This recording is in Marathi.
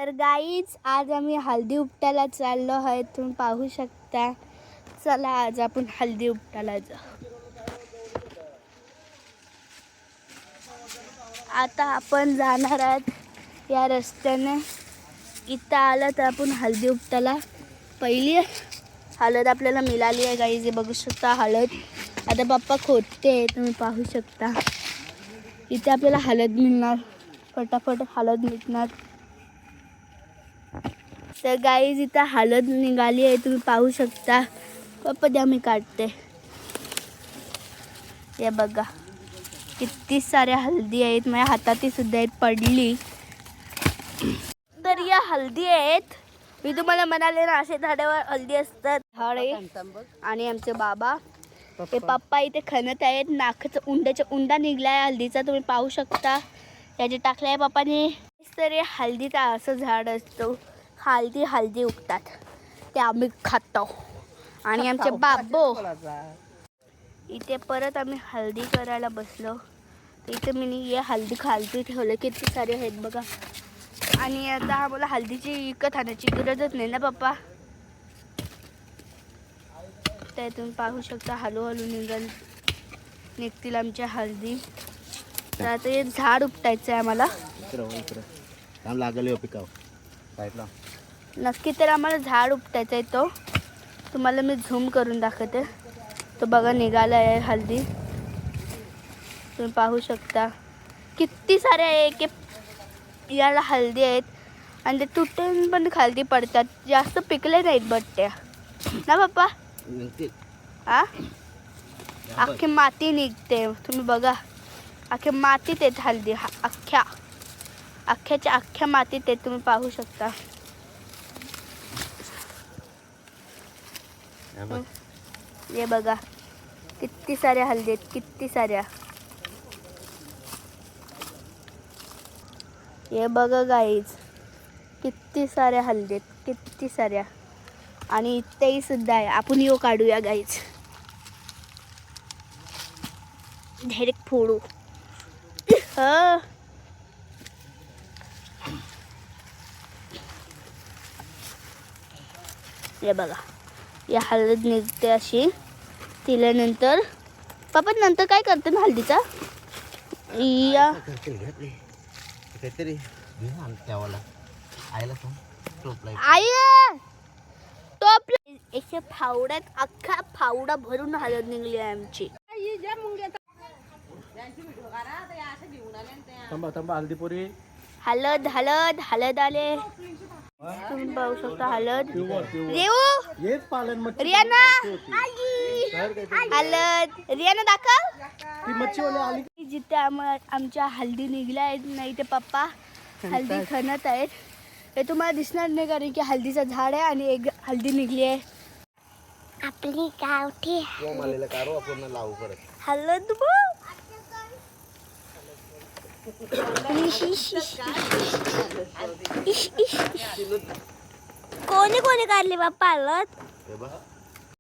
तर गाईज आज आम्ही हल्दी उपटायला चाललो आहे, तुम्ही पाहू शकता. चला आज आपण हल्दी उपटायला जाऊ. आता आपण जाणार आहात या रस्त्याने. इथं आलं तर आपण हल्दी उपटायला पहिली हळद आपल्याला मिळाली आहे गाईज. हे बघू शकता हळद. आता पप्पा खोदते, तुम्ही पाहू शकता. इथे आपल्याला हळद मिळणार, फटाफट हळद मिळणार. तर गाईज इथं हळद निघाली आहे, तुम्ही पाहू शकता. पप्पा द्या मी काढते. हे बघा किती साऱ्या हळदी आहेत, माझ्या हातातही सुद्धा आहेत पडली. तर या हळदी आहेत, मी तुम्हाला म्हणाले ना असे झाडावर हळदी असतात. झाडे आणि आमचे बाबा हे पप्पा इथे खणत आहेत. नाकाचा उंडा निघलाय हळदीचा, तुम्ही पाहू शकता. याचे टाकले आहे पप्पाने. तर हे हळदीचा असं झाड असतो, हळदी उगतात, ते आम्ही खातो. आणि आमचे बाबो इथे परत आम्ही हळदी करायला बसलो. इथे मी हे हळदी ठेवलं, किती सारे आहेत बघा. आणि आता आम्हाला हळदीची विकत आणायची गरजच नाही ना पप्पा. ते तुम्ही पाहू शकता हळूहळू निघतील आमच्या हळदी. तर आता हे झाड उपटायचं आहे आम्हाला. नक्की तर आम्हाला झाड उपटायचं आहे. तो तुम्हाला मी झूम करून दाखवते. तो बघा निघाला आहे हळदी, तुम्ही पाहू शकता. किती सारे आहे याला हळदी आहेत. आणि ते तुटून पण हळदी पडतात, जास्त पिकले नाहीत बट्ट्या ना पप्पा. हा अख्खी माती निघते, तुम्ही बघा. अख्ख्या मातीत येत हळदी, अख्ख्या मातीत येत, तुम्ही पाहू शकता. हे बघा किती साऱ्या हळदी आहेत, किती साऱ्या. हे बघा गाईज किती साऱ्या हळदी आहेत, किती साऱ्या. आणि इथेही सुद्धा आहे. आपण यो काढूया गाईज, डायरेक्ट फोडू. हे बघा या हळद निघते अशी. तिला नंतर पप्पा नंतर काय करते ना हळदीचा या आई टोपला एके फावड्यात अख्खा फावडा भरून हळद निघली आहे आमची. हळद हळद हळद आले, तुम्ही पाहू शकता. हळद रियाना हळद रियाना दाखव. जिथे आमच्या हळदी निघल्या आहेत नाही ते पप्पा हळदी खणत आहेत. हे तुम्हाला दिसणार नाही कारण की हळदीचं झाड आहे आणि एक हळदी निघली आहे आपली गावठी हळद. कोणी काढली बाप्पा हळद.